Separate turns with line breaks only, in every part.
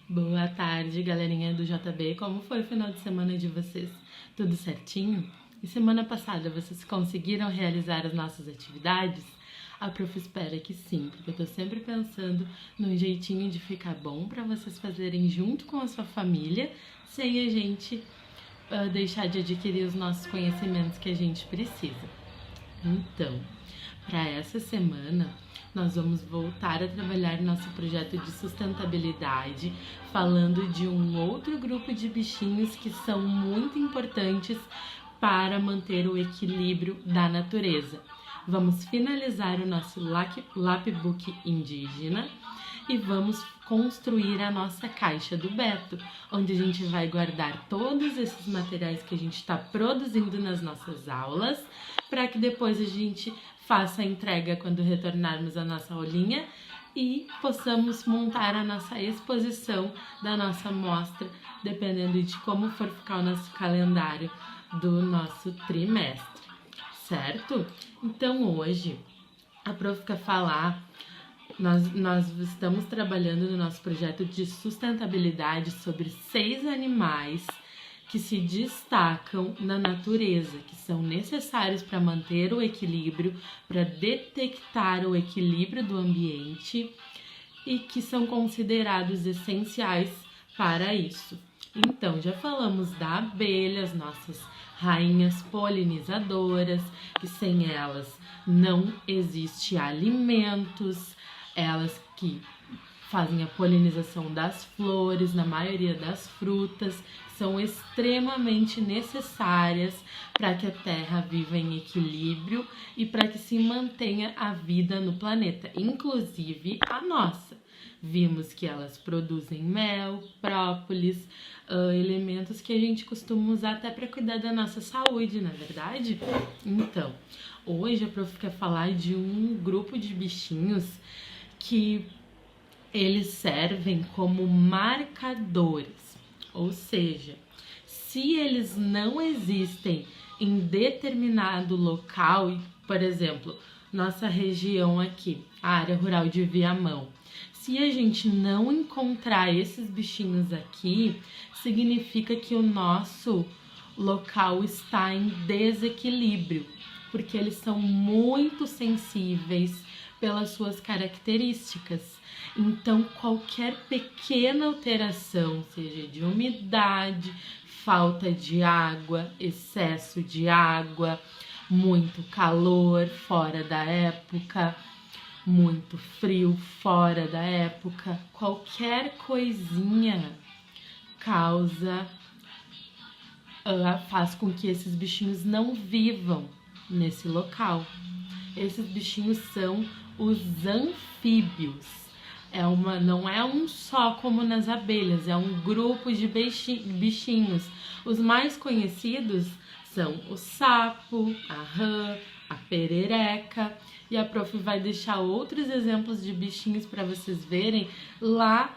Boa tarde, galerinha do JB. Como foi o final de semana de vocês? Tudo certinho? E semana passada vocês conseguiram realizar as nossas atividades? A prof espera que sim, porque eu tô sempre pensando num jeitinho de ficar bom para vocês fazerem junto com a sua família, sem a gente deixar de adquirir os nossos conhecimentos que a gente precisa. Então, para essa semana, nós vamos voltar a trabalhar nosso projeto de sustentabilidade, falando de um outro grupo de bichinhos que são muito importantes para manter o equilíbrio da natureza. Vamos finalizar o nosso lapbook indígena e vamos construir a nossa caixa do Beto, onde a gente vai guardar todos esses materiais que a gente está produzindo nas nossas aulas, para que depois a gente faça a entrega quando retornarmos à nossa aulinha e possamos montar a nossa exposição da nossa mostra, dependendo de como for ficar o nosso calendário do nosso trimestre, certo? Então hoje a prof quer falar, nós estamos trabalhando no nosso projeto de sustentabilidade sobre 6 animais que se destacam na natureza, que são necessários para manter o equilíbrio, para detectar o equilíbrio do ambiente e que são considerados essenciais para isso. Então, já falamos da abelha, as nossas rainhas polinizadoras, que sem elas não existe alimentos, elas que fazem a polinização das flores, na maioria das frutas, são extremamente necessárias para que a Terra viva em equilíbrio e para que se mantenha a vida no planeta, inclusive a nossa. Vimos que elas produzem mel, própolis, elementos que a gente costuma usar até para cuidar da nossa saúde, não é verdade? Então, hoje a prof quer falar de um grupo de bichinhos que eles servem como marcadores, ou seja, se eles não existem em determinado local, por exemplo, nossa região aqui, a área rural de Viamão, se a gente não encontrar esses bichinhos aqui, significa que o nosso local está em desequilíbrio, porque eles são muito sensíveis pelas suas características. Então, qualquer pequena alteração, seja de umidade, falta de água, excesso de água, muito calor fora da época, muito frio fora da época, qualquer coisinha faz com que esses bichinhos não vivam nesse local. Esses bichinhos são os anfíbios. Não é um só como nas abelhas, é um grupo de bichinhos. Os mais conhecidos são o sapo, a rã, a perereca, e a prof vai deixar outros exemplos de bichinhos para vocês verem lá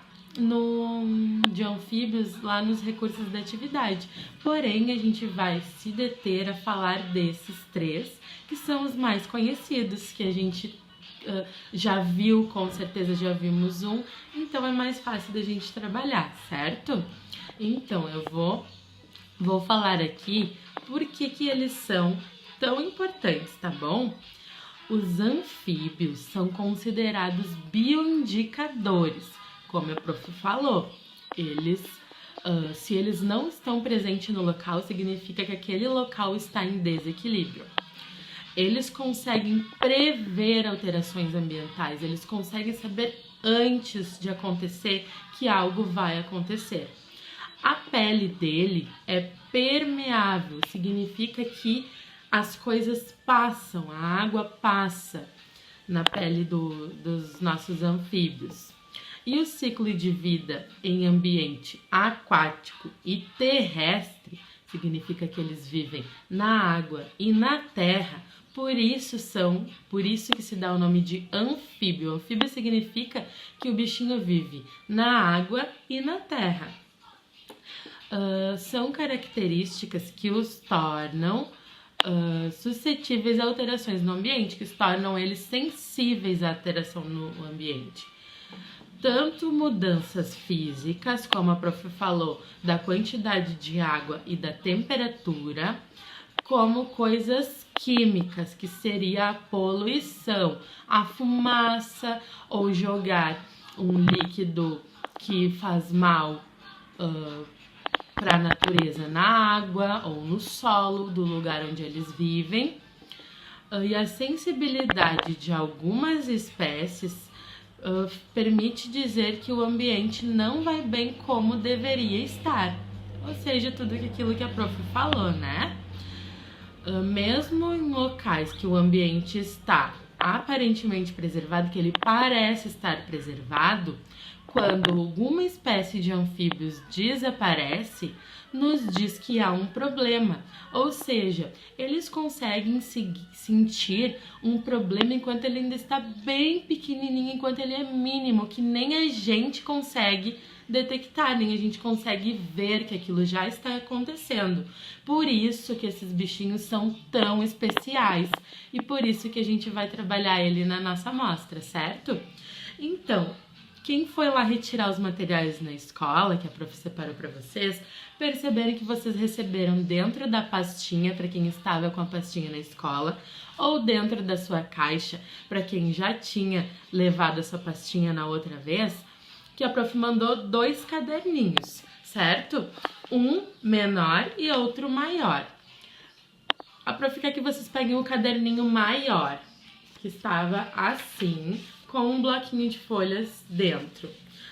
de anfíbios, lá nos recursos da atividade. Porém, a gente vai se deter a falar desses 3, que são os mais conhecidos, que a gente já viu, com certeza já vimos um, então é mais fácil da gente trabalhar, certo? Então, eu vou falar aqui por que eles são tão importantes, tá bom? Os anfíbios são considerados bioindicadores, como a prof falou. Se eles não estão presentes no local, significa que aquele local está em desequilíbrio. Eles conseguem prever alterações ambientais, eles conseguem saber antes de acontecer que algo vai acontecer. A pele dele é permeável, significa que as coisas passam, a água passa na pele dos nossos anfíbios. E o ciclo de vida em ambiente aquático e terrestre significa que eles vivem na água e na terra. Por isso que se dá o nome de anfíbio. Anfíbio significa que o bichinho vive na água e na terra. São características que os tornam suscetíveis a alterações no ambiente, que os tornam eles sensíveis à alteração no ambiente. tanto mudanças físicas, como a prof falou, da quantidade de água e da temperatura, como coisas químicas, que seria a poluição, a fumaça ou jogar um líquido que faz mal para a natureza na água ou no solo do lugar onde eles vivem. E a sensibilidade de algumas espécies permite dizer que o ambiente não vai bem como deveria estar. Ou seja, tudo aquilo que a prof falou, né? Mesmo em locais que o ambiente está aparentemente preservado, que ele parece estar preservado, quando alguma espécie de anfíbios desaparece, nos diz que há um problema. Ou seja, eles conseguem sentir um problema enquanto ele ainda está bem pequenininho, enquanto ele é mínimo, que nem a gente consegue detectar, nem a gente consegue ver que aquilo já está acontecendo. Por isso que esses bichinhos são tão especiais e por isso que a gente vai trabalhar ele na nossa amostra, certo? Então, quem foi lá retirar os materiais na escola, que a prof separou para vocês, perceberam que vocês receberam dentro da pastinha, para quem estava com a pastinha na escola, ou dentro da sua caixa, para quem já tinha levado essa pastinha na outra vez, que a prof mandou 2 caderninhos, certo? Um menor e outro maior. A prof quer que vocês peguem o caderninho maior, que estava assim, com um bloquinho de folhas dentro,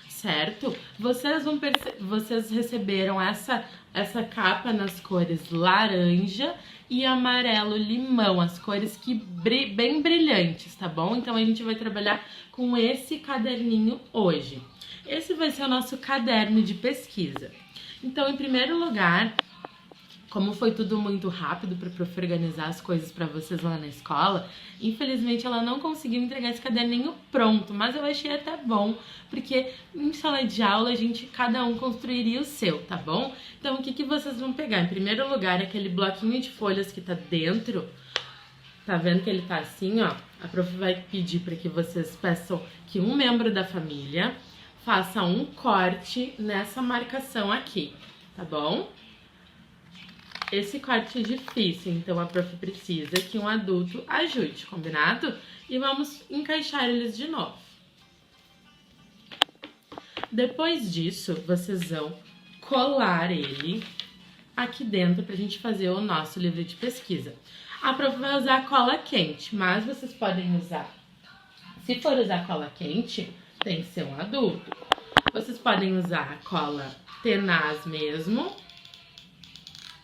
certo? Vocês receberam essa capa nas cores laranja e amarelo limão, as cores que bem brilhantes, tá bom? Então a gente vai trabalhar com esse caderninho hoje. Esse vai ser o nosso caderno de pesquisa. Então, em primeiro lugar, como foi tudo muito rápido para a prof organizar as coisas para vocês lá na escola, infelizmente ela não conseguiu entregar esse caderninho pronto, mas eu achei até bom, porque em sala de aula cada um construiria o seu, tá bom? Então o que vocês vão pegar? Em primeiro lugar, aquele bloquinho de folhas que tá dentro, tá vendo que ele tá assim, ó? A prof vai pedir para que vocês peçam que um membro da família faça um corte nessa marcação aqui, tá bom? Esse corte é difícil, então a prof precisa que um adulto ajude, combinado? E vamos encaixar eles de novo. Depois disso, vocês vão colar ele aqui dentro pra gente fazer o nosso livro de pesquisa. A prof vai usar cola quente, mas vocês podem usar, se for usar cola quente, tem que ser um adulto. Vocês podem usar cola tenaz mesmo,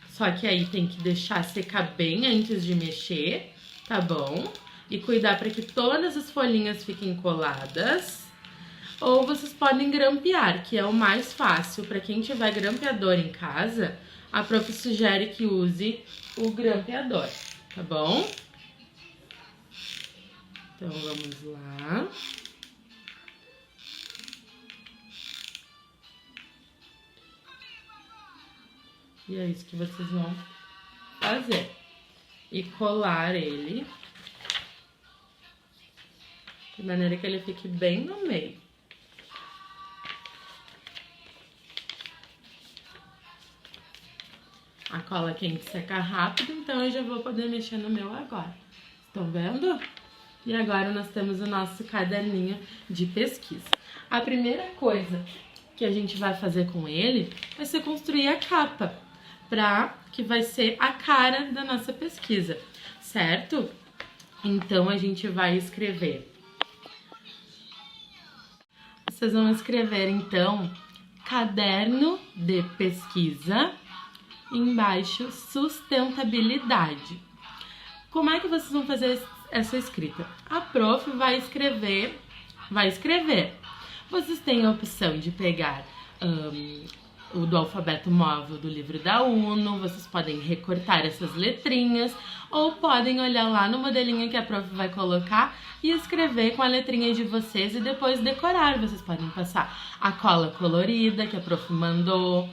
só que aí tem que deixar secar bem antes de mexer, tá bom? E cuidar para que todas as folhinhas fiquem coladas. Ou vocês podem grampear, que é o mais fácil. Para quem tiver grampeador em casa, a prof sugere que use o grampeador, tá bom? Então vamos lá. E é isso que vocês vão fazer. E colar ele de maneira que ele fique bem no meio. A cola quente seca rápido, então eu já vou poder mexer no meu agora. Estão vendo? E agora nós temos o nosso caderninho de pesquisa. A primeira coisa que a gente vai fazer com ele vai ser construir a capa, que vai ser a cara da nossa pesquisa, certo? Então a gente vai escrever. Vocês vão escrever então caderno de pesquisa, embaixo sustentabilidade. Como é que vocês vão fazer essa escrita? A prof vai escrever. Vocês têm a opção de pegar o do alfabeto móvel do livro da UNO, vocês podem recortar essas letrinhas ou podem olhar lá no modelinho que a prof vai colocar e escrever com a letrinha de vocês e depois decorar. Vocês podem passar a cola colorida que a prof mandou.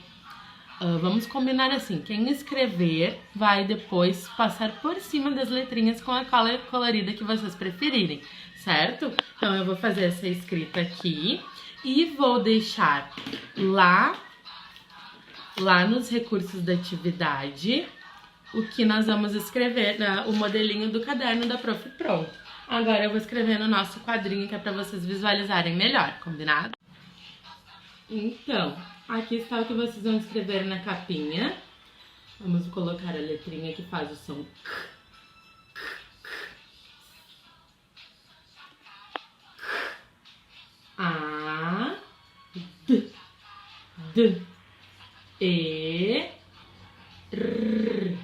Vamos combinar assim, quem escrever vai depois passar por cima das letrinhas com a cola colorida que vocês preferirem, certo? Então eu vou fazer essa escrita aqui e vou deixar lá nos recursos da atividade o que nós vamos escrever, né, o modelinho do caderno da Prof. Pronto. Agora eu vou escrever no nosso quadrinho que é para vocês visualizarem melhor, combinado? Então, aqui está o que vocês vão escrever na capinha. Vamos colocar a letrinha que faz o som K. A, D, E, R.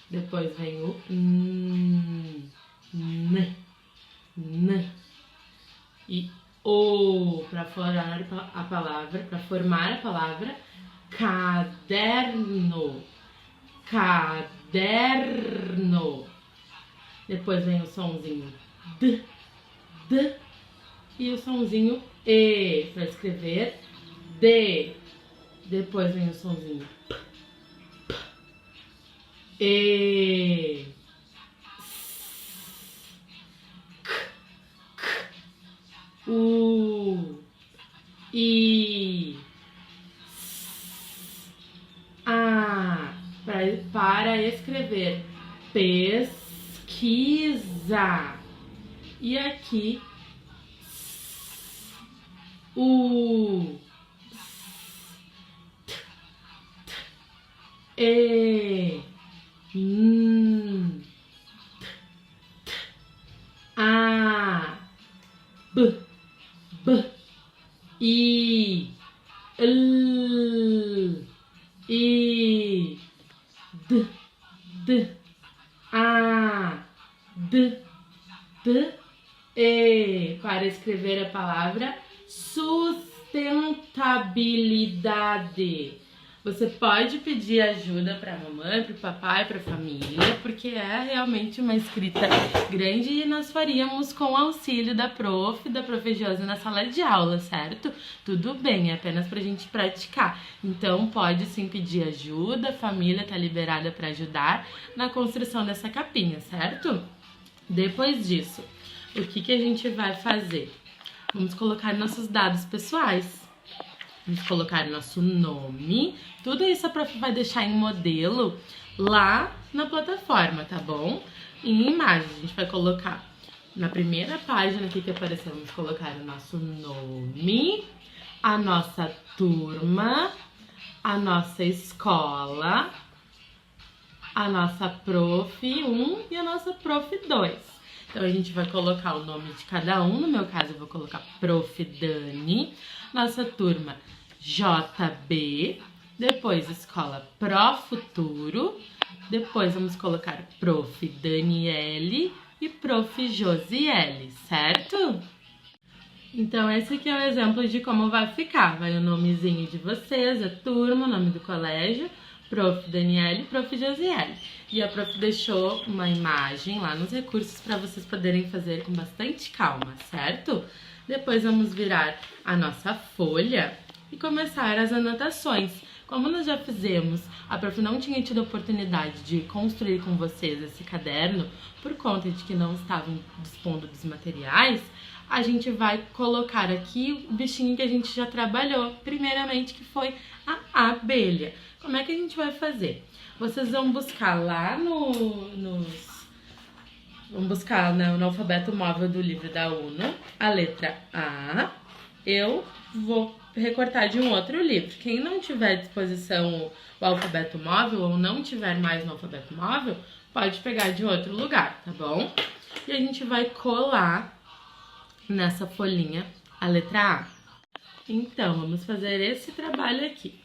Depois vem o N, e O para formar a palavra caderno. Caderno. Depois vem o sonzinho D e o sonzinho E para escrever D. Depois vem o sonzinho P, E, U, I, A, para escrever pesquisa. E aqui, U, E, A, B, I, L, I, D, A, D, E, para escrever a palavra sustentabilidade. Você pode pedir ajuda para a mamãe, para o papai, para a família, porque é realmente uma escrita grande e nós faríamos com o auxílio da Prof Josi na sala de aula, certo? Tudo bem, é apenas para a gente praticar. Então pode sim pedir ajuda, a família está liberada para ajudar na construção dessa capinha, certo? Depois disso, o que a gente vai fazer? Vamos colocar nossos dados pessoais. Vamos colocar nosso nome. Tudo isso a prof vai deixar em modelo lá na plataforma, tá bom? Em imagens, a gente vai colocar na primeira página aqui que apareceu, vamos colocar o nosso nome, a nossa turma, a nossa escola, a nossa Prof 1 e a nossa Prof 2. Então, a gente vai colocar o nome de cada um. No meu caso, eu vou colocar Prof Dani. Nossa turma, JB. Depois, escola Pro Futuro. Depois, vamos colocar Prof Daniele e Prof Josiele, certo? Então, esse aqui é o exemplo de como vai ficar. Vai o nomezinho de vocês, a turma, o nome do colégio, Prof Daniele e Prof Josiele. E a prof deixou uma imagem lá nos recursos para vocês poderem fazer com bastante calma, certo? Depois vamos virar a nossa folha e começar as anotações. Como nós já fizemos, a prof não tinha tido a oportunidade de construir com vocês esse caderno por conta de que não estavam dispondo dos materiais, a gente vai colocar aqui o bichinho que a gente já trabalhou, primeiramente, que foi a abelha. Como é que a gente vai fazer? Vocês vão buscar lá no alfabeto móvel do livro da UNO, a letra A. Eu vou recortar de um outro livro. Quem não tiver à disposição o alfabeto móvel ou não tiver mais no alfabeto móvel, pode pegar de outro lugar, tá bom? E a gente vai colar nessa folhinha a letra A. Então, vamos fazer esse trabalho aqui.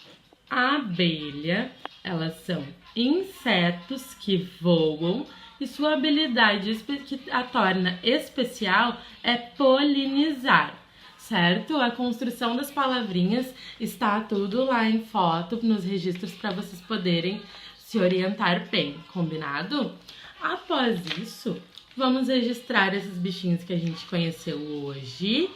A abelha, elas são insetos que voam e sua habilidade que a torna especial é polinizar, certo? A construção das palavrinhas está tudo lá em foto, nos registros para vocês poderem se orientar bem, combinado? Após isso, vamos registrar esses bichinhos que a gente conheceu hoje.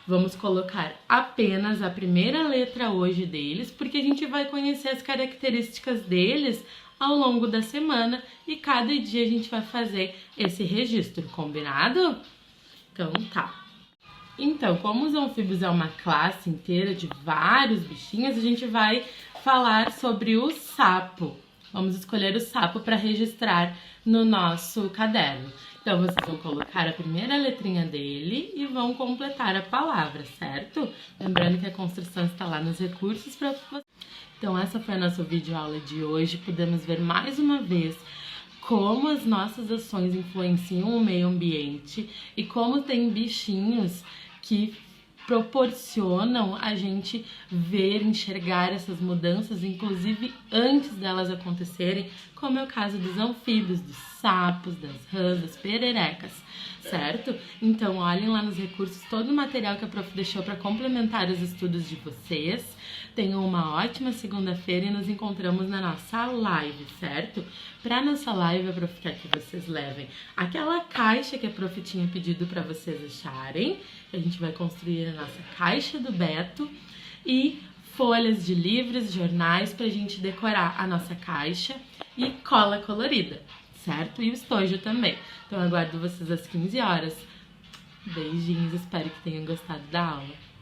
Vamos colocar apenas a primeira letra hoje deles, porque a gente vai conhecer as características deles ao longo da semana e cada dia a gente vai fazer esse registro, combinado? Então tá. Então, como os anfíbios é uma classe inteira de vários bichinhos, a gente vai falar sobre o sapo. Vamos escolher o sapo para registrar no nosso caderno. Então, vocês vão colocar a primeira letrinha dele e vão completar a palavra, certo? Lembrando que a construção está lá nos recursos para você. Então, essa foi a nossa videoaula de hoje. Podemos ver mais uma vez como as nossas ações influenciam o meio ambiente e como tem bichinhos que proporcionam a gente ver, enxergar essas mudanças, inclusive antes delas acontecerem, como é o caso dos anfíbios, dos sapos, das rãs, das pererecas, certo? Então, olhem lá nos recursos todo o material que a prof deixou para complementar os estudos de vocês. Tenham uma ótima segunda-feira e nos encontramos na nossa live, certo? Para nossa live, a prof quer que vocês levem aquela caixa que a prof tinha pedido para vocês acharem. A gente vai construir a nossa caixa do Beto e folhas de livros, jornais pra gente decorar a nossa caixa e cola colorida, certo? E o estojo também. Então eu aguardo vocês às 15 horas. Beijinhos, espero que tenham gostado da aula.